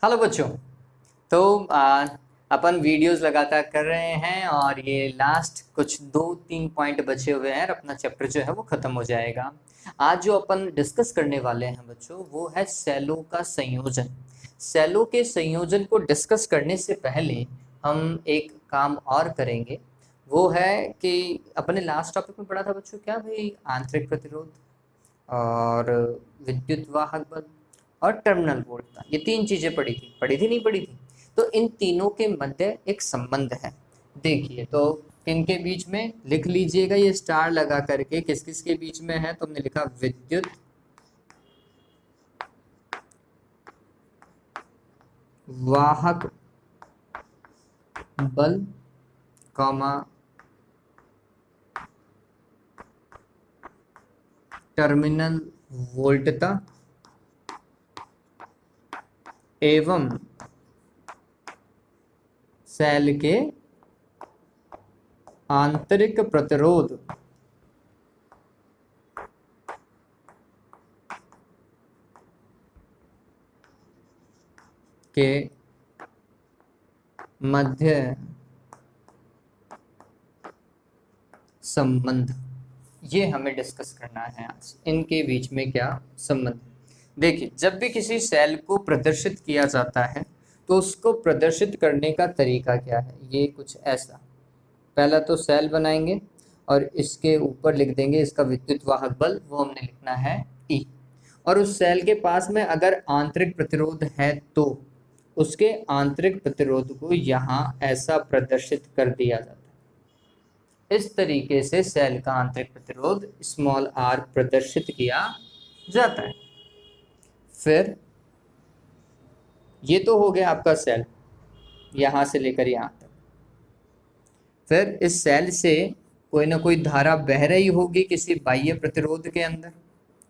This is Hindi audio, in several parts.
हेलो बच्चों। तो अपन वीडियोस लगातार कर रहे हैं और ये लास्ट कुछ 2-3 पॉइंट बचे हुए हैं और अपना चैप्टर जो है वो खत्म हो जाएगा। आज जो अपन डिस्कस करने वाले हैं बच्चों वो है सेलों का संयोजन। सेलों के संयोजन को डिस्कस करने से पहले हम एक काम और करेंगे, वो है कि अपने लास्ट टॉपिक में पढ़ा था बच्चों क्या भाई, आंतरिक प्रतिरोध और विद्युत वाहक बल और टर्मिनल वोल्टता, ये 3 चीजें पढ़ी थी नहीं पढ़ी थी। तो इन तीनों के मध्य एक संबंध है। देखिए तो इनके बीच में लिख लीजिएगा, ये स्टार लगा करके किस किस के बीच में है। तो हमने लिखा विद्युत वाहक बल कॉमा टर्मिनल वोल्टता एवं सेल के आंतरिक प्रतिरोध के मध्य संबंध, ये हमें डिस्कस करना है आज। इनके बीच में क्या संबंध। देखिए जब भी किसी सेल को प्रदर्शित किया जाता है तो उसको प्रदर्शित करने का तरीका क्या है, ये कुछ ऐसा। पहला तो सेल बनाएंगे और इसके ऊपर लिख देंगे इसका विद्युत वाहक बल, वो हमने लिखना है E। और उस सेल के पास में अगर आंतरिक प्रतिरोध है तो उसके आंतरिक प्रतिरोध को यहाँ ऐसा प्रदर्शित कर दिया जाता है। इस तरीके से सेल का आंतरिक प्रतिरोध स्मॉल r प्रदर्शित किया जाता है। फिर ये तो हो गया आपका सेल, यहां से लेकर यहां तक। फिर इस सेल से कोई ना कोई धारा बह रही होगी किसी बाह्य प्रतिरोध के अंदर,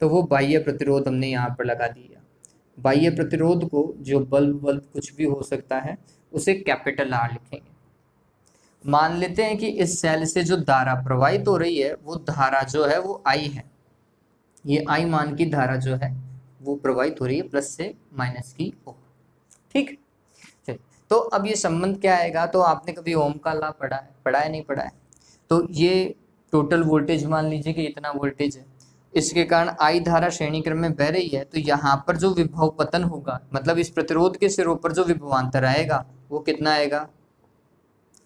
तो वो बाह्य प्रतिरोध हमने यहाँ पर लगा दिया। बाह्य प्रतिरोध को, जो बल्ब कुछ भी हो सकता है, उसे कैपिटल R लिखेंगे। मान लेते हैं कि इस सेल से जो धारा प्रवाहित हो रही है वो धारा जो है वो I है। ये I मान की धारा जो है वो प्रवाहित हो रही है प्लस से माइनस की ओर। ठीक, चलिए तो अब ये संबंध क्या आएगा। तो आपने कभी ओम का लॉ पढ़ा है नहीं पढ़ा है। तो ये टोटल वोल्टेज मान लीजिए कि इतना वोल्टेज है, इसके कारण I धारा श्रेणी क्रम में बह रही है। तो यहाँ पर जो विभव पतन होगा, मतलब इस प्रतिरोध के सिरों पर जो विभवांतर आएगा वो कितना आएगा,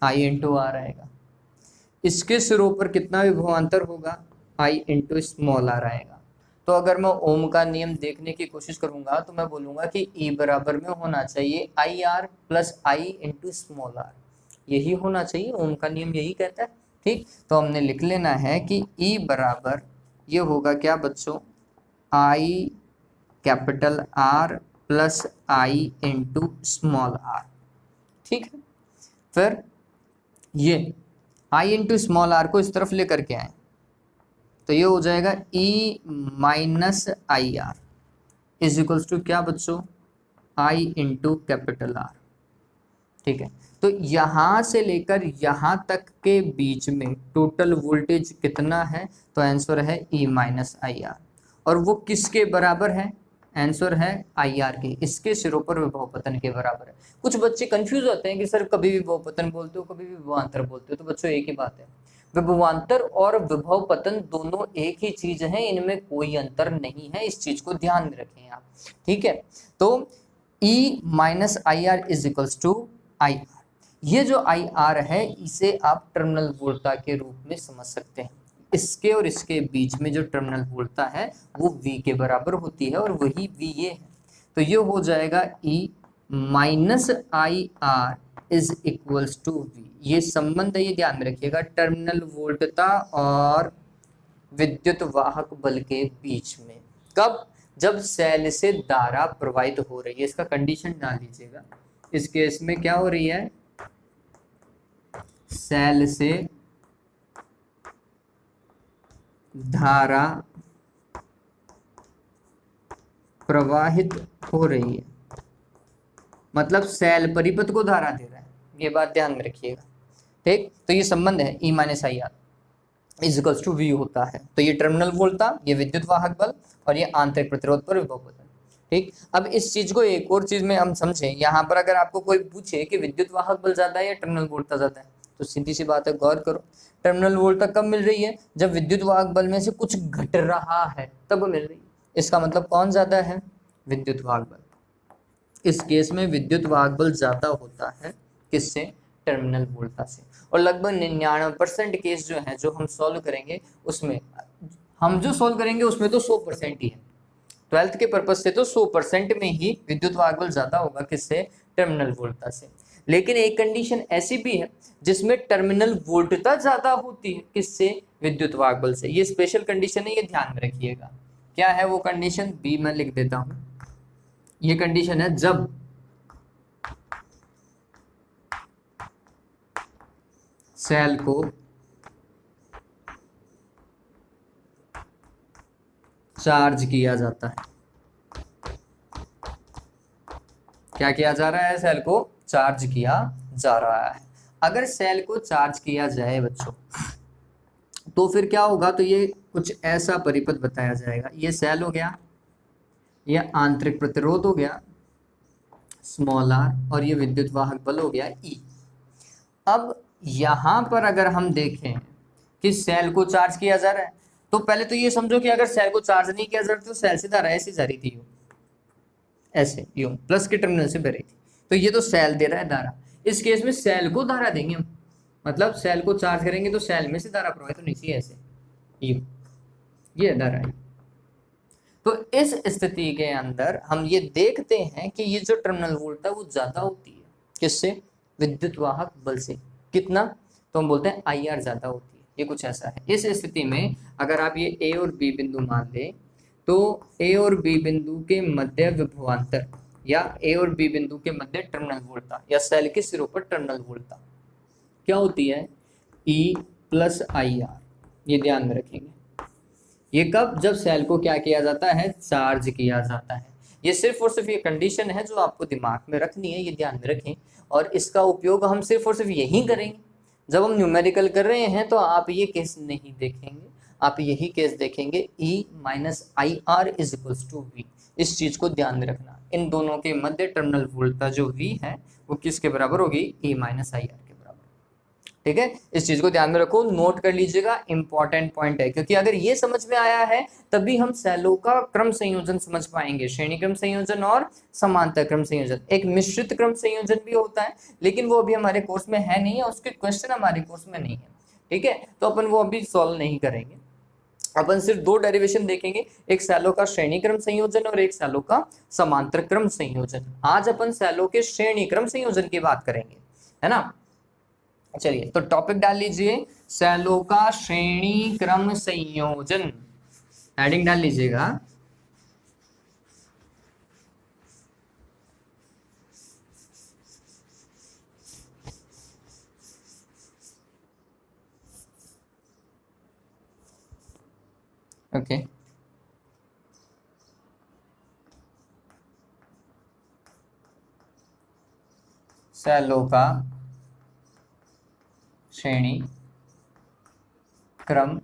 I इंटू आर आएगा। इसके सिरों पर कितना विभवांतर होगा, I इंटू स्मॉल आर आएगा। तो अगर मैं ओम का नियम देखने की कोशिश करूंगा तो मैं बोलूंगा कि E बराबर में होना चाहिए I R plus I into small R, यही होना चाहिए, ओम का नियम यही कहता है। ठीक, तो हमने लिख लेना है कि E बराबर ये होगा क्या बच्चों, I capital R plus I into small R. ठीक है, फिर ये I इंटू स्मॉल आर को इस तरफ लेकर के आए तो ये हो जाएगा E minus I R is equals to क्या बच्चों, I इंटू कैपिटल R। ठीक है, तो यहां से लेकर यहां तक के बीच में टोटल वोल्टेज कितना है, तो आंसर है E माइनस आई आर। और वो किसके बराबर है, आंसर है आई आर के, इसके सिरों पर विभव पतन के बराबर है। कुछ बच्चे कंफ्यूज होते हैं कि सर कभी विभव पतन बोलते हो कभी विभवांतर बोलते हो। तो बच्चों एक ही बात है, विभवांतर और विभव पतन दोनों एक ही चीज है, इनमें कोई अंतर नहीं है, इस चीज को ध्यान में रखें आप। ठीक है, तो E minus I R is equals to I R. ये जो आई आर है इसे आप टर्मिनल वोल्टता के रूप में समझ सकते हैं। इसके और इसके बीच में जो टर्मिनल वोल्टता है वो V के बराबर होती है और वही V ये है। तो ये हो जाएगा E minus I R is equals to V। ये संबंध है, ये ध्यान में रखिएगा, टर्मिनल वोल्टता और विद्युत वाहक बल के बीच में। कब, जब सेल से धारा प्रवाहित हो रही है, इसका कंडीशन डाल लीजिएगा। इस केस में क्या हो रही है, सेल से धारा प्रवाहित हो रही है, मतलब सेल परिपथ को धारा दे रहा है, ये बात ध्यान में रखिएगा। ठीक, तो ये संबंध है E minus I R is equals to V होता है। तो ये टर्मिनल वोल्टता, ये विद्युत वाहक बल और ये आंतरिक प्रतिरोध पर विभव पतन। ठीक, अब इस चीज को एक और चीज में हम समझें, यहाँ पर अगर आपको कोई पूछे कि विद्युत वाहक बल ज्यादा है या टर्मिनल वोल्टता ज्यादा है, तो सीधी सी बात है, गौर करो, टर्मिनल वोल्टता कब मिल रही है? जब विद्युत वाहक बल में से कुछ घट रहा है तब मिल रही है। इसका मतलब कौन ज्यादा है? विद्युत वाहक बल। इस केस में विद्युत वाहक बल ज्यादा होता है किससे? टर्मिनल वोल्टता से। और लगभग 99% केस जो है जो हम सॉल्व करेंगे उसमें, हम जो सॉल्व करेंगे उसमें तो 100% ही है, 12th के पर्पज से तो 100% में ही विद्युत वाहक बल ज्यादा होगा किससे? टर्मिनल वोल्टता से। लेकिन एक कंडीशन ऐसी भी है जिसमें टर्मिनल वोल्टता ज्यादा होती है किससे? विद्युत वाहक बल से। ये स्पेशल कंडीशन है, ये ध्यान में रखिएगा। क्या है वो कंडीशन? बी मैं लिख देता हूं। ये कंडीशन है जब सेल को चार्ज किया जाता है। क्या किया जा रहा है? सेल को चार्ज किया जा रहा है। अगर सेल को चार्ज किया जाए बच्चों, तो फिर क्या होगा? तो ये कुछ ऐसा परिपथ बताया जाएगा। ये सेल हो गया, ये आंतरिक प्रतिरोध हो गया स्मॉल आर, और ये विद्युत वाहक बल हो गया ई। अब यहां पर अगर हम देखें कि सेल को चार्ज किया जा रहा है, तो पहले तो ये समझो कि अगर सेल को चार्ज नहीं किया जा रहा तो सेल से धारा ऐसी जा रही थी, ऐसे यूं प्लस के टर्मिनल से बह रही थी। तो ये तो सेल दे रहा है धारा, इस केस में सेल को धारा देंगे हम, मतलब सेल को चार्ज करेंगे तो सेल में से धारा प्रवाहित होनी चाहिए ऐसे, यूं, ये धारा है। तो इस स्थिति के अंदर हम ये देखते हैं कि ये जो टर्मिनल वोल्टता है वो ज्यादा होती है किससे? विद्युत वाहक बल से। कितना? तो हम बोलते हैं आई आर ज्यादा होती है। ये कुछ ऐसा है। इस स्थिति में अगर आप ये ए और बी बिंदु मान ले, तो ए और बी बिंदु के मध्य विभवांतर या ए और बी बिंदु के मध्य टर्मिनल वोल्टता या सेल के सिरों पर टर्मिनल वोल्टता क्या होती है? ई प्लस आई आर। ये ध्यान में रखेंगे। ये कब? जब सेल को क्या किया जाता है? चार्ज किया जाता है। ये सिर्फ और सिर्फ ये कंडीशन है जो आपको दिमाग में रखनी है, ये ध्यान में रखें। और इसका उपयोग हम सिर्फ और सिर्फ यही करेंगे जब हम न्यूमेरिकल कर रहे हैं, तो आप ये केस नहीं देखेंगे, आप यही केस देखेंगे, E minus I R is equals to V. इस चीज को ध्यान में रखना, इन दोनों के मध्य टर्मिनल वोल्टता जो V है वो किसके बराबर होगी? E minus I are. ठीक है, इस चीज को ध्यान में रखो, नोट कर लीजिएगा, इंपॉर्टेंट पॉइंट है। क्योंकि अगर ये समझ में आया है तभी हम सेलों का क्रम संयोजन समझ पाएंगे, श्रेणी क्रम संयोजन और समांतर क्रम संयोजन। एक मिश्रित क्रम संयोजन भी होता है, लेकिन वो अभी हमारे कोर्स में है नहीं है, उसके क्वेश्चन हमारे कोर्स में नहीं है। ठीक है, तो अपन वो अभी सॉल्व नहीं करेंगे। अपन सिर्फ दो डेरिवेशन देखेंगे, एक सेलो का श्रेणी क्रम संयोजन और एक सेलो का समांतर क्रम संयोजन। आज अपन सेलो के श्रेणी क्रम संयोजन की बात करेंगे, है ना। चलिए, तो टॉपिक डाल लीजिए, सेलों का श्रेणी क्रम संयोजन, हेडिंग डाल लीजिएगा। ओके, सेलों का श्रेणी क्रम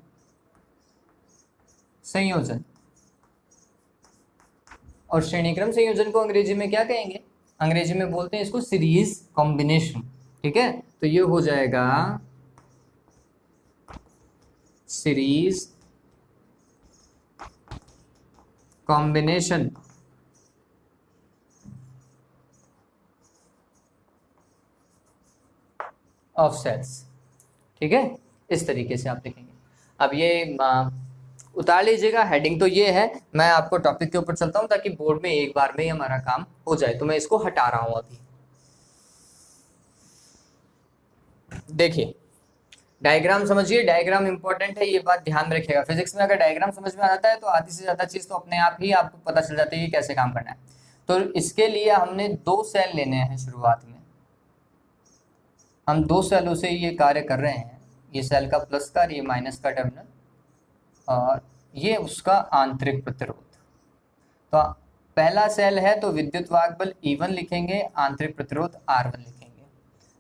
संयोजन। और श्रेणी क्रम संयोजन को अंग्रेजी में क्या कहेंगे? अंग्रेजी में बोलते हैं इसको सीरीज कॉम्बिनेशन। ठीक है, तो ये हो जाएगा सीरीज कॉम्बिनेशन ऑफ सेल्स। ठीक है, इस तरीके से आप लिखेंगे। अब ये उतार लीजिएगा, हेडिंग तो ये है। मैं आपको टॉपिक के ऊपर चलता हूं ताकि बोर्ड में एक बार में ही हमारा काम हो जाए, तो मैं इसको हटा रहा हूं अभी। देखिए, डायग्राम समझिए, डायग्राम इंपॉर्टेंट है, ये बात ध्यान में रखिएगा। फिजिक्स में अगर डायग्राम समझ में आ जाता है तो आधी से ज्यादा चीज तो अपने आप ही आपको पता चल जाती है कि कैसे काम करना है। तो इसके लिए हमने दो सेल लेने हैं शुरुआत में। हम दो सेलों से ये कार्य कर रहे हैं, ये सेल का प्लस का और ये माइनस का टर्मिनल, और ये उसका आंतरिक प्रतिरोध। तो पहला सेल है तो विद्युत वाहक बल E1 लिखेंगे, आंतरिक प्रतिरोध R1 लिखेंगे।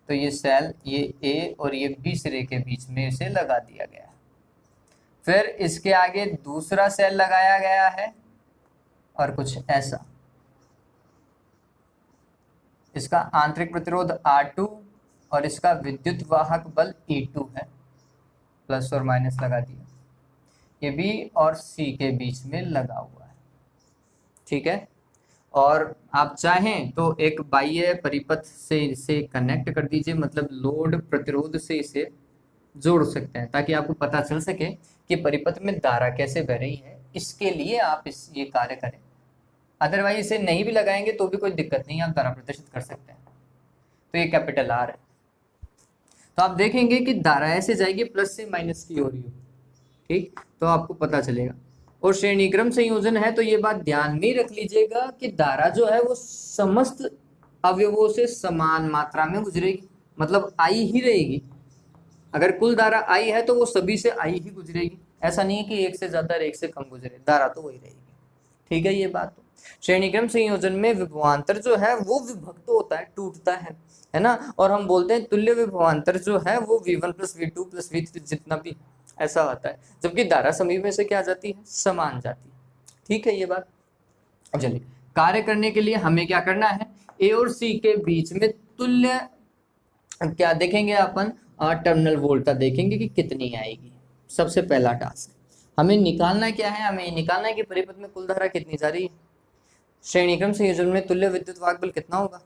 तो ये सेल, ये A और ये B सिरे के बीच में इसे लगा दिया गया है। फिर इसके आगे दूसरा सेल लगाया गया है और कुछ ऐसा, इसका आंतरिक प्रतिरोध R2 और इसका विद्युत वाहक बल E2 है, प्लस और माइनस लगा दिया, ये B और C के बीच में लगा हुआ है, ठीक है। और आप चाहें तो एक बाह्य परिपथ से इसे कनेक्ट कर दीजिए, मतलब लोड प्रतिरोध से इसे जोड़ सकते हैं, ताकि आपको पता चल सके कि परिपथ में धारा कैसे बह रही है। इसके लिए आप ये कार्य करें, अदरवाइज इसे नहीं भी लगाएंगे तो भी कोई दिक्कत नहीं, आप धारा प्रदर्शित कर सकते हैं। तो ये कैपिटल R है। तो आप देखेंगे कि धारा ऐसे जाएगी प्लस से माइनस की ओर ही, ठीक, तो आपको पता चलेगा। और श्रेणीक्रम संयोजन है तो ये बात ध्यान में रख लीजिएगा कि धारा जो है वो समस्त अवयवों से समान मात्रा में गुजरेगी, मतलब आई ही रहेगी। अगर कुल धारा आई है तो वो सभी से आई ही गुजरेगी, ऐसा नहीं है कि एक से ज्यादा और एक से कम गुजरे, धारा तो वही रहेगी, ठीक है। ये बात तो श्रेणीक्रम संयोजन में विभवांतर जो है वो विभक्त होता है, टूटता है ना। और हम बोलते हैं तुल्य विभवांतर जो है वो V1 plus V2 plus V3 जितना भी ऐसा होता है, जबकि धारा सभी में से क्या जाती है, समान जाती है, ठीक है। ये बात, चलिए कार्य करने के लिए हमें क्या करना है, ए और सी के बीच में तुल्य क्या देखेंगे अपन, टर्मिनल वोल्टता देखेंगे कि कितनी आएगी। सबसे पहला टास्क हमें निकालना क्या है, हमें निकालना है कि परिपथ में कुल धारा कितनी जा रही है। श्रेणीक्रम संयोजन में तुल्य विद्युत वाहक बल कितना होगा,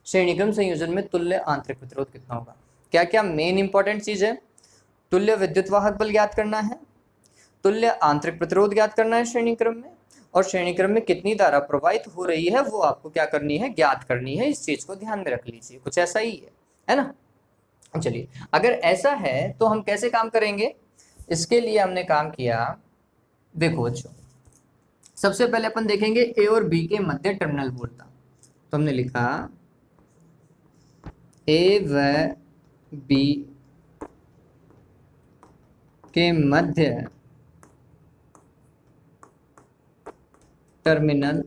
श्रेणीक्रम संयोजन में तुल्य आंतरिक प्रतिरोध कितना होगा। क्या क्या मेन इंपॉर्टेंट चीज है, तुल्य विद्युत वाहक बल ज्ञात करना है, तुल्य आंतरिक प्रतिरोध ज्ञात करना है श्रेणीक्रम में, और श्रेणीक्रम में कितनी धारा प्रवाहित हो रही है वो आपको क्या करनी है, ज्ञात करनी है। इस चीज को ध्यान में रख लीजिए, कुछ ऐसा ही है ना। चलिए अगर ऐसा है तो हम कैसे काम करेंगे, इसके लिए हमने काम किया, देखो बच्चों, सबसे पहले अपन देखेंगे ए और बी के मध्य टर्मिनल वोल्टता। तो हमने लिखा ए व बी के मध्य टर्मिनल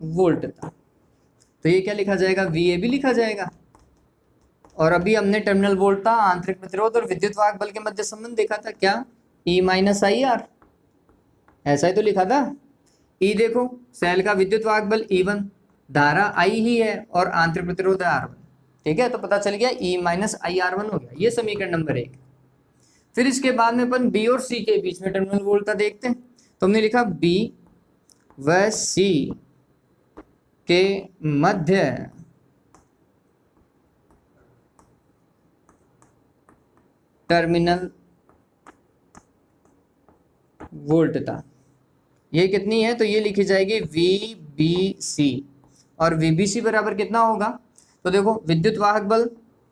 वोल्टता। तो ये क्या लिखा जाएगा, VAB लिखा जाएगा। और अभी हमने टर्मिनल वोल्टता, आंतरिक प्रतिरोध और विद्युत वाहक बल के मध्य संबंध देखा था, क्या E माइनस आई आर, ऐसा ही तो लिखा था। E देखो सेल का विद्युत वाहक बल E1, धारा I ही है और आंतरिक प्रतिरोध है R1, ठीक है। तो पता चल गया E माइनस आई R1 हो गया, ये समीकरण नंबर 1। फिर इसके बाद में अपन B और C के बीच में टर्मिनल वोल्टता देखते हैं। तो हमने लिखा B व C के मध्य टर्मिनल वोल्टता, ये कितनी है, तो ये लिखी जाएगी VBC। और VBC बराबर कितना होगा, तो देखो विद्युत वाहक बल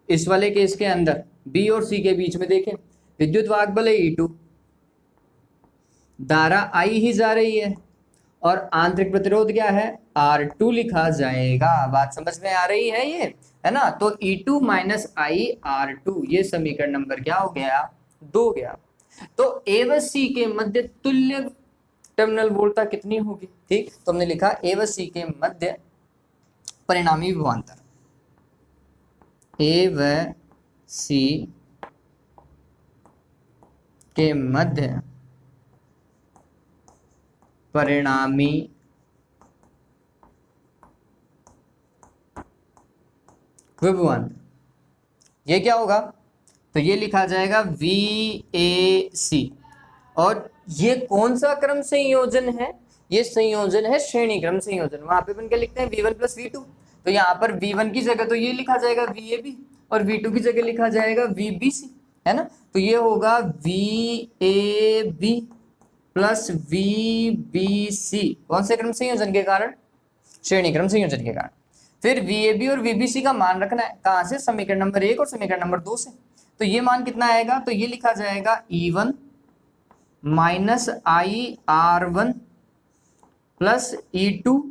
इस वाले केस के अंदर B और C के बीच में देखें, विद्युत वाहक बल है E2, धारा I ही जा रही है, और आंतरिक प्रतिरोध क्या है, R2 लिखा जाएगा। बात समझ में आ रही है ये, है ना। तो E2 माइनस आई R2, ये समीकरण नंबर क्या हो गया, 2 गया। तो A व C के मध्य तुल्य टर्मिनल वोल्टता कितनी होगी, ठीक। तो हमने लिखा A व C के मध्य परिणामी विभवांतर, A व C के मध्य परिणामी विभवांतर, ये क्या होगा, तो ये लिखा जाएगा VAC। और ये कौन सा क्रम संयोजन है, ये संयोजन है श्रेणी क्रम संयोजन। वहां पे अपन क्या लिखते हैं, V1 प्लस V2, तो यहाँ पर V1 की जगह तो ये लिखा जाएगा VAB, और V2 की जगह लिखा जाएगा VBC, है ना। तो ये होगा VAB प्लस VBC, कौन से क्रम संयोजन के कारण, श्रेणी क्रम संयोजन के कारण। फिर VAB और VBC का मान रखना है, कहां से, समीकरण नंबर 1 और समीकरण नंबर 2 से। तो ये मान कितना आएगा, तो ये लिखा जाएगा E1 माइनस आई R1 प्लस E2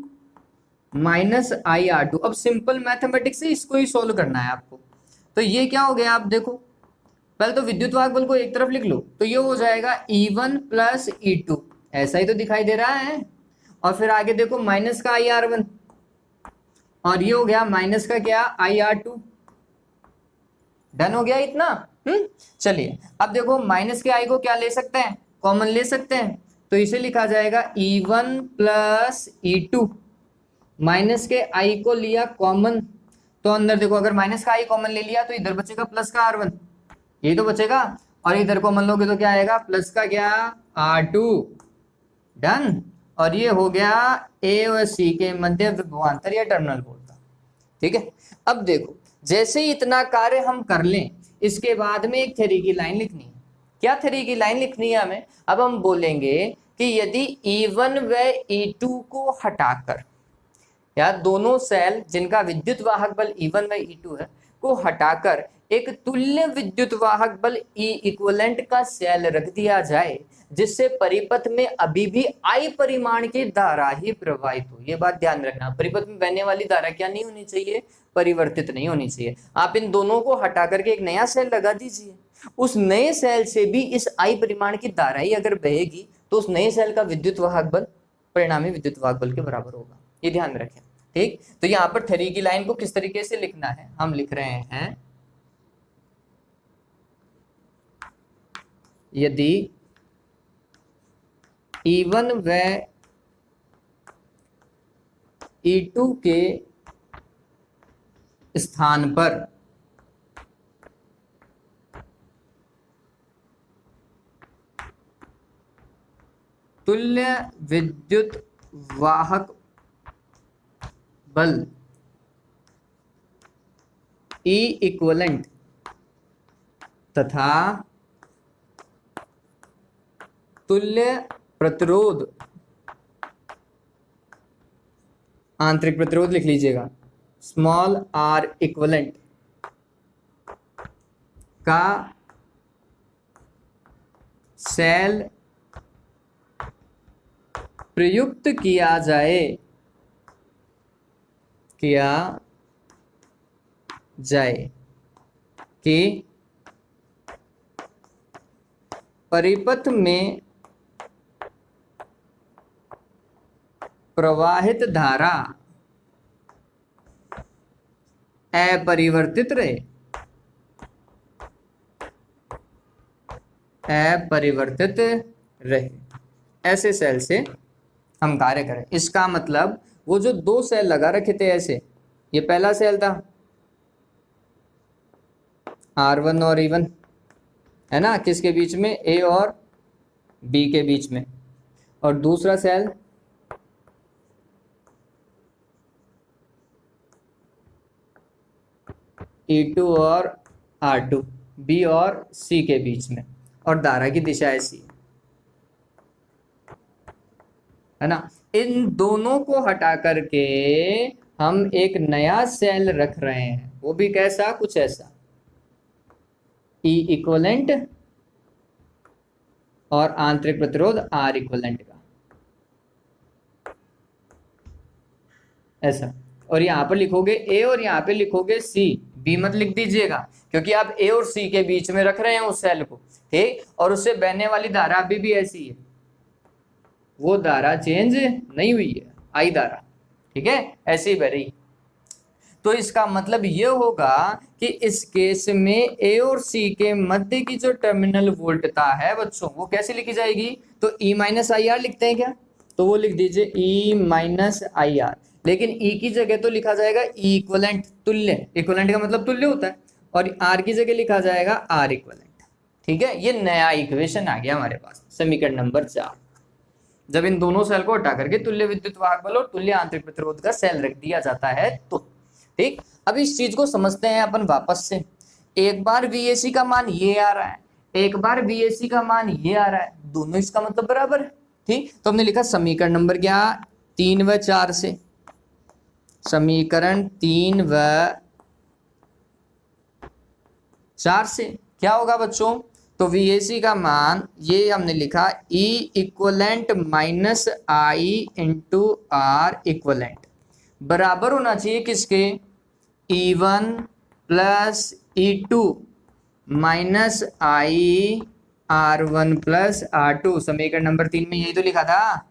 माइनस आई R2। अब सिंपल मैथमेटिक्स से इसको ही सोल्व करना है आपको। तो ये क्या हो गया, आप देखो पहले तो विद्युत वाहक बल को एक तरफ लिख लो, तो ये हो जाएगा E1 प्लस E2, ऐसा ही तो दिखाई दे रहा है। और फिर आगे देखो माइनस का आई R1, और ये हो गया माइनस का क्या, आई R2। डन हो गया इतना। चलिए अब देखो माइनस के आई को क्या ले सकते हैं, कॉमन ले सकते हैं, तो इसे लिखा जाएगा E1 प्लस E2 माइनस के आई को लिया कॉमन, तो अंदर देखो अगर माइनस का आई कॉमन ले लिया तो इधर बचेगा प्लस का R1, ये तो बचेगा, और इधर कॉमन लोगे तो क्या आएगा प्लस का क्या R2। डन। और ये हो गया ए और सी के मध्य विभवांतर या टर्मिनल वोल्टेज। ठीक है, अब देखो जैसे ही इतना कार्य हम कर लें, इसके बाद में एक थ्योरी की लाइन लिखनी है। क्या थ्योरी की लाइन लिखनी है हमें? अब हम बोलेंगे कि यदि E1 व E2 को हटाकर, या दोनों सेल जिनका विद्युत वाहक बल E1 व E2 है को हटाकर एक तुल्य विद्युत वाहक बल E इक्विवेलेंट का सेल रख दिया जाए, जिससे परिपथ में अभी भी I परिमाण की धारा ही प्रवाहित हो। ये बात ध्यान रखना, परिपथ में बहने वाली धारा क्या नहीं होनी चाहिए, परिवर्तित नहीं होनी चाहिए। आप इन दोनों को हटा करके एक नया सेल लगा दीजिए, उस नए सेल से भी इस I परिमाण की धारा ही अगर बहेगी तो उस नए सेल का विद्युत वाहक बल परिणामी विद्युत वाहक बल के बराबर होगा। ये ध्यान रखें। ठीक, तो यहाँ पर थ्योरी की लाइन को किस तरीके से लिखना है, हम लिख रहे हैं यदि E1 व E2 के स्थान पर तुल्य विद्युत वाहक बल E इक्विवेलेंट तथा तुल्य प्रतिरोध, आंतरिक प्रतिरोध लिख लीजिएगा स्मॉल r इक्विवेलेंट का सेल प्रयुक्त किया जाए कि परिपथ में प्रवाहित धारा अपरिवर्तित रहे, ऐसे सेल से हम कार्य करें। इसका मतलब वो जो दो सेल लगा रखे थे ऐसे, ये पहला सेल था R1 और E1 है ना, किसके बीच में, A और B के बीच में, और दूसरा सेल E2 और R2 B और C के बीच में, और धारा की दिशा ऐसी है ना। इन दोनों को हटा करके हम एक नया सेल रख रहे हैं, वो भी कैसा, कुछ ऐसा E इक्विवेलेंट और आंतरिक प्रतिरोध R इक्विवेलेंट का, ऐसा। और यहाँ पर लिखोगे A और यहाँ पे लिखोगे C, B मत लिख दीजिएगा, क्योंकि आप A और C के बीच में रख रहे हैं उस सेल को। ठीक, और उससे बहने वाली धारा अभी भी ऐसी है, वो धारा चेंज नहीं हुई है, आई धारा, ठीक है, ऐसी बह रही। तो इसका मतलब ये होगा कि इस केस में A और C के मध्य की जो टर्मिनल वोल्टता है बच्चों, वो कैसे लिखी जाएगी, तो E माइनस आई आर लिखते हैं क्या, तो वो लिख दीजिए E माइनस आई आर, लेकिन E की जगह तो लिखा जाएगा E इक्विवेलेंट, तुल्य, इक्विवेलेंट का मतलब तुल्य होता है, और R की जगह लिखा जाएगा R इक्विवेलेंट। ठीक है, ये नया इक्वेशन आ गया हमारे पास, समीकरण नंबर 4। जब इन दोनों सेल को हटा करके तुल्य विद्युत वाहक बल और तुल्य आंतरिक प्रतिरोध का सेल रख दिया जाता है तो। ठीक, अब इस चीज को समझते हैं अपन वापस से। एक बार VAC का मान ये आ रहा है, एक बार VAC का मान ये आ रहा है, दोनों इसका मतलब बराबर है। ठीक, तो हमने लिखा समीकरण नंबर क्या, 3 व 4 से, समीकरण 3 व 4 से क्या होगा बच्चों, तो VAC का मान ये हमने लिखा E इक्विवेलेंट माइनस आई इंटू R इक्विवेलेंट बराबर होना चाहिए किसके, E1 प्लस E2 माइनस आई R1 प्लस R2। समीकरण नंबर 3 में यही तो लिखा था।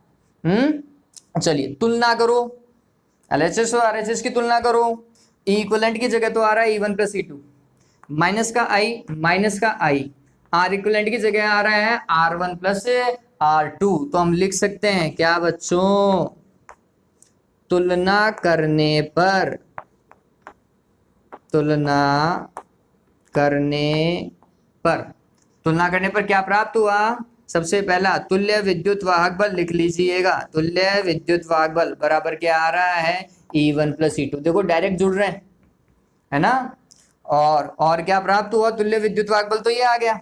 चलिए तुलना करो, LHS और RHS की तुलना करो। E इक्विवेलेंट की जगह तो आ रहा है E1 प्लस E2, माइनस का I R इक्विवेलेंट की जगह आ रहा है R1 प्लस R2, तो हम लिख सकते हैं क्या बच्चों, तुलना करने पर तुलना करने तुलना करने पर क्या प्राप्त हुआ? सबसे पहला तुल्य विद्युत वाहक बल लिख लीजिएगा। तुल्य विद्युत वाहक बल बराबर क्या आ रहा है? E1 plus E2। देखो डायरेक्ट जुड़ रहे हैं, है ना। और क्या प्राप्त हुआ? तुल्य विद्युत वाहक बल तो ये आ गया,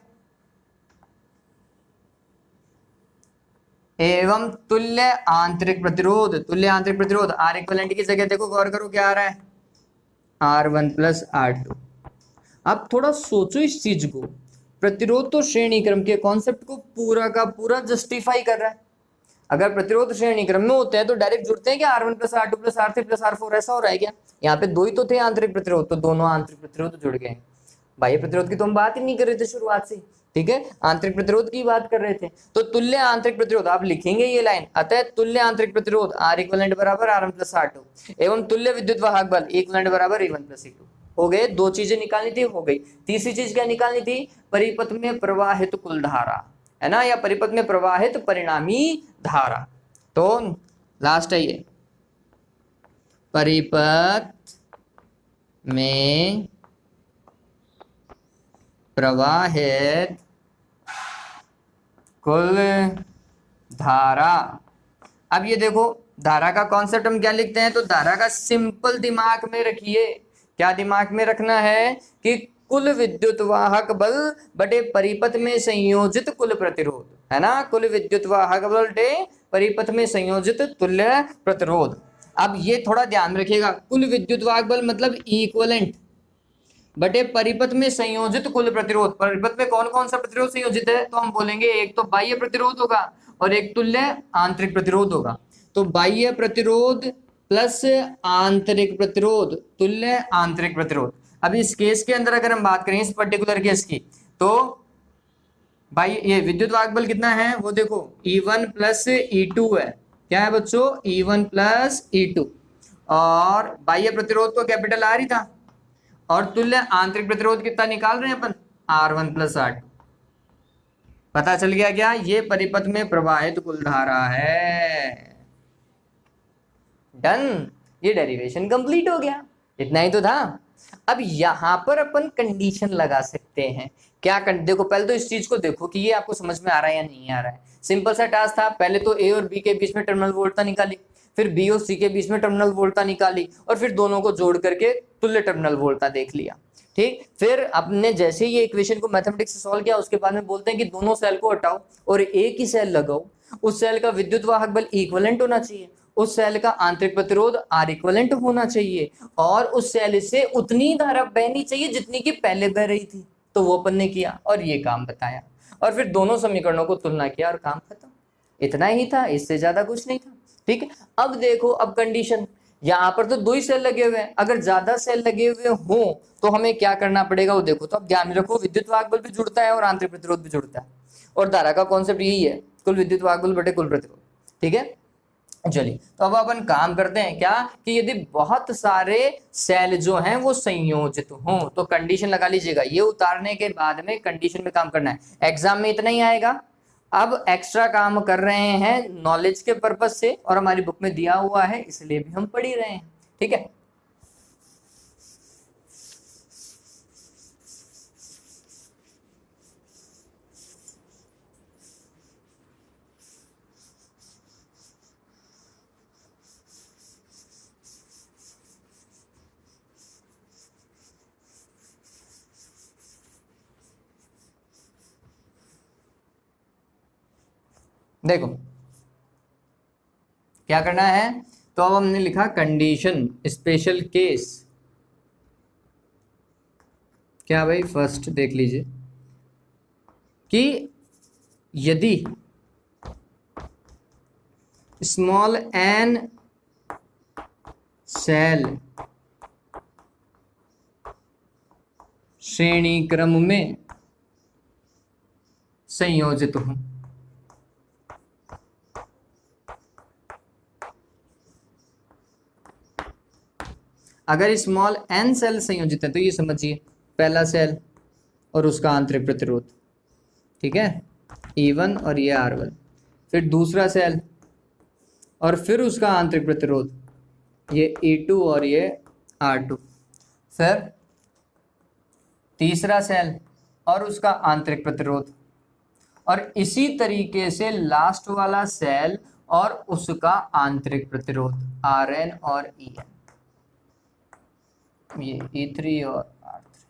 एवं तुल्य आंतरिक प्रतिरोध। तुल्य आंतरिक प्रतिरोध आर इक्विवेलेंट की जगह देखो, गौर करो क्या आ रहा है? R1 plus R2। अब थोड़ा सोचो इस चीज को, प्रतिरोध तो श्रेणी क्रम के कॉन्सेप्ट को पूरा का पूरा जस्टिफाई कर रहा है। अगर प्रतिरोध श्रेणी क्रम में होते हैं तो डायरेक्ट जुड़ते हैं क्या? R1 plus R2 plus R3 plus R4, ऐसा हो रहा है क्या? यहाँ पे दो ही तो थे आंतरिक प्रतिरोध, तो दोनों आंतरिक प्रतिरोध जुड़ गए। बाह्य प्रतिरोध की तो हम बात ही नहीं कर रहे थे शुरुआत से, ठीक है, आंतरिक प्रतिरोध की बात कर रहे थे। तो तुल्य आंतरिक प्रतिरोध आप लिखेंगे ये लाइन, अतः तुल्य आंतरिक प्रतिरोध R इक्विवेलेंट बराबर R1 प्लस R2 एवं तुल्य विद्युत वाहक बल E इक्विवेलेंट बराबर E1 प्लस E2। हो गए, दो चीजें निकालनी थी, हो गई। तीसरी चीज क्या निकालनी थी? परिपथ में प्रवाहित कुल धारा, है ना, या परिपथ में प्रवाहित परिणामी धारा। तो लास्ट है ये, परिपथ में प्रवाहित कुल धारा। अब ये देखो, धारा का कॉन्सेप्ट हम क्या लिखते हैं? तो धारा का सिंपल दिमाग में रखिए। क्या दिमाग में रखना है? कि कुल विद्युत वाहक बल बटे परिपथ में संयोजित कुल प्रतिरोध, है ना, कुल विद्युत वाहक बल बटे परिपथ में संयोजित तुल्य प्रतिरोध। अब ये थोड़ा ध्यान रखिएगा, कुल विद्युत वाहक बल मतलब इक्विवेलेंट बटे परिपथ में संयोजित कुल प्रतिरोध। परिपथ में कौन कौन सा प्रतिरोध संयोजित है? तो हम बोलेंगे एक तो बाह्य प्रतिरोध होगा और एक तुल्य आंतरिक प्रतिरोध होगा। तो बाह्य प्रतिरोध प्लस आंतरिक प्रतिरोध, तुल्य आंतरिक प्रतिरोध। अब इस केस के अंदर अगर हम बात करें, इस पर्टिकुलर केस की, तो भाई ये विद्युत वाहक बल कितना है वो देखो, E1 प्लस E2 है। क्या है बच्चों? E1 plus E2। और बाह्य प्रतिरोध तो कैपिटल R ही था, और तुल्य आंतरिक प्रतिरोध कितना निकाल रहे हैं अपन? R1 plus R2। पता चल गया क्या? ये परिपथ में प्रवाहित कुल धारा है। डन, ये डेरिवेशन कंप्लीट हो गया। इतना ही तो था। अब यहां पर अपन कंडीशन लगा सकते हैं। क्या देखो, पहले तो इस चीज को देखो कि ये आपको समझ में आ रहा है या नहीं आ रहा है। सिंपल सा टास्क था, पहले तो ए और बी के बीच में टर्मिनल वोल्टता निकाली, फिर बी और सी के बीच में टर्मिनल वोल्टता निकाली, और फिर दोनों को जोड़ करके तुल्य टर्मिनल वोल्टता देख लिया। ठीक, फिर आपने जैसे ये इक्वेशन को मैथमेटिक्स से सॉल्व किया, उसके बाद में बोलते हैं कि दोनों सेल को हटाओ और एक ही सेल लगाओ। उस सेल का विद्युत वाहक बल इक्विवेलेंट होना चाहिए, उस सेल का आंतरिक प्रतिरोध R इक्विवेलेंट होना चाहिए, और उस सेल से उतनी धारा बहनी चाहिए जितनी कि पहले बह रही थी। तो वो अपन ने किया और ये काम बताया, और फिर दोनों समीकरणों को तुलना किया और काम खत्म। इतना ही था, इससे ज्यादा कुछ नहीं था। ठीक है, अब देखो, अब कंडीशन, यहाँ पर तो दो ही सेल लगे हुए हैं, अगर ज्यादा सेल लगे हुए हो तो हमें क्या करना पड़ेगा वो देखो। तो अब ध्यान में रखो, विद्युत वाहक बल भी जुड़ता है और आंतरिक प्रतिरोध भी जुड़ता है, और धारा का कॉन्सेप्ट यही है, कुल विद्युत वाहक बल बटे कुल प्रतिरोध। ठीक है, चलिए, तो अब अपन काम करते हैं क्या, कि यदि बहुत सारे सेल जो हैं वो संयोजित हों तो कंडीशन लगा लीजिएगा। ये उतारने के बाद में कंडीशन में काम करना है, एग्जाम में इतना ही आएगा। अब एक्स्ट्रा काम कर रहे हैं नॉलेज के पर्पज से, और हमारी बुक में दिया हुआ है इसलिए भी हम पढ़ ही रहे हैं। ठीक है, देखो क्या करना है। तो अब हमने लिखा कंडीशन स्पेशल केस। क्या भाई, फर्स्ट देख लीजिए कि यदि स्मॉल n सेल श्रेणी क्रम में संयोजित हो, अगर स्मॉल n सेल संयोजित है तो ये समझिए, पहला सेल और उसका आंतरिक प्रतिरोध, ठीक है, E1 और ये R1, फिर दूसरा सेल और फिर उसका आंतरिक प्रतिरोध, ये E2 और ये R2। फिर तीसरा सेल और उसका आंतरिक प्रतिरोध, और इसी तरीके से लास्ट वाला सेल और उसका आंतरिक प्रतिरोध Rn और En, ये E3 और R3।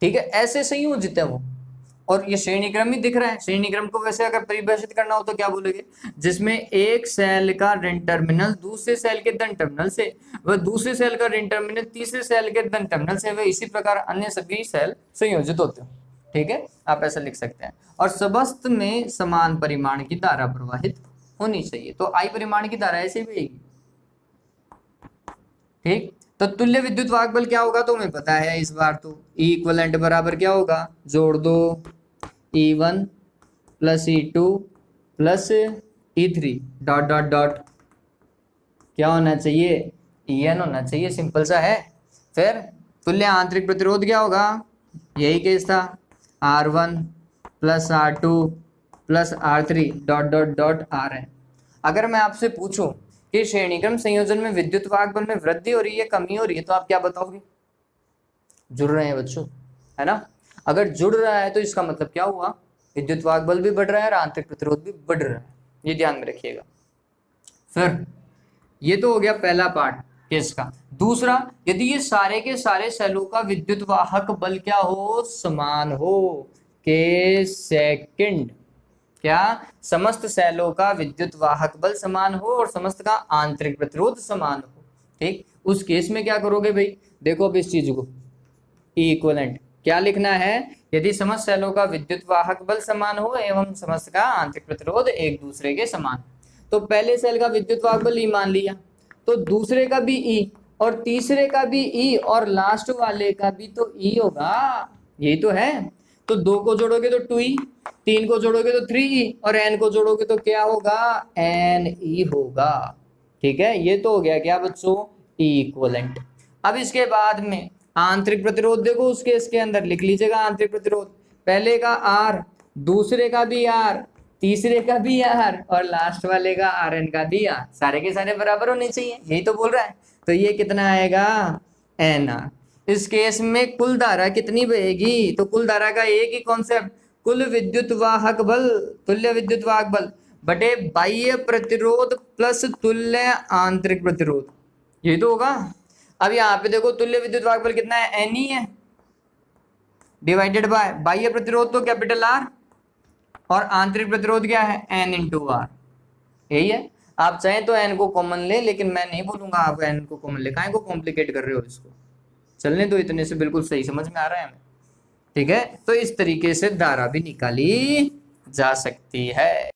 ठीक है, ऐसे संयोजित है वो। और ये श्रेणी क्रम ही दिख रहा है। श्रेणी क्रम को वैसे अगर परिभाषित करना हो तो क्या बोलेंगे, जिसमें एक सेल का ऋण टर्मिनल दूसरे सेल के धन टर्मिनल से, वह दूसरे सेल का ऋण टर्मिनल तीसरे सेल के धन टर्मिनल से, वह इसी प्रकार अन्य सभी सेल संयोजित होते हैं। ठीक है, आप ऐसा लिख सकते हैं। और सबस्त में समान परिमाण की धारा प्रवाहित होनी चाहिए, तो आई परिमाण की धारा ऐसे भी आएगी। ठीक, तो तुल्य विद्युत वाहक बल क्या होगा तो हमें पता है इस बार तो, ई इक्वलेंट बराबर क्या होगा, जोड़ दो E1 plus E2 plus E3 dot dot dot, क्या होना चाहिए, En होना चाहिए, सिंपल सा है। फिर तुल्य आंतरिक प्रतिरोध क्या होगा, यही केस था, R1 plus R2 plus R3 dot dot dot Rn। अगर मैं आपसे पूछूं कि श्रेणीक्रम संयोजन में विद्युत वाहक बल में वृद्धि हो रही है कमी हो रही है, तो आप क्या बताओगे, जुड़ रहे हैं बच्चों, है ना। अगर जुड़ रहा है तो इसका मतलब क्या हुआ, विद्युत वाहक बल भी बढ़ रहा है और आंतरिक प्रतिरोध भी बढ़ रहा है, ये ध्यान में रखिएगा। फिर ये तो हो गया पहला पार्ट केस का। दूसरा, यदि ये सारे के सारे सेलों का विद्युत वाहक बल क्या हो, समान हो, के सेकंड, क्या समस्त सेलों का विद्युत वाहक बल समान हो और समस्त का आंतरिक प्रतिरोध समान हो। ठीक, उस केस में क्या करोगे भाई, देखो अब इस चीज को, ई इक्वलेंट क्या लिखना है, यदि समस्त सेलों का विद्युत वाहक बल समान हो एवं समस्त का आंतरिक प्रतिरोध एक दूसरे के समान। तो पहले सेल का विद्युत वाहक बल ई मान लिया, तो दूसरे का भी ई और तीसरे का भी ई और लास्ट वाले का भी तो ई होगा, यही तो है। तो 2 को जोड़ोगे तो 2e, 3 को जोड़ोगे तो 3e और n को जोड़ोगे तो क्या होगा, ne होगा। ठीक है, ये तो हो गया क्या बच्चों, ई इक्वलेंट। अब इसके बाद में आंतरिक प्रतिरोध देखो, उसके इसके अंदर लिख लीजिएगा आंतरिक प्रतिरोध, पहले का R, दूसरे का भी R, तीसरे का भी R और लास्ट वाले का Rn का भी R, सारे के सारे बराबर होने चाहिए, यही तो बोल रहा है। तो ये कितना आएगा, NR। इस केस में कुल धारा कितनी बहेगी, तो कुल धारा का एक ही कॉन्सेप्ट, कुल विद्युत वाहक बल, तुल्य विद्युत वाहक बल बटे बाह्य प्रतिरोध प्लस तुल्य आंतरिक प्रतिरोध, यही तो होगा। अब यहाँ पे देखो तुल्य विद्युत वाहक बल कितना है, N ही है, डिवाइडेड बाय बाह्य प्रतिरोध तो कैपिटल R और आंतरिक प्रतिरोध क्या है, N इंटू R, यही है। आप चाहें तो N को कॉमन ले, लेकिन मैं नहीं बोलूंगा आप N को कॉमन ले, काहे को कॉम्प्लिकेट कर रहे हो इसको, चलने दो, इतने से बिल्कुल सही समझ में आ रहा है हमें। ठीक है, तो इस तरीके से धारा भी निकाली जा सकती है।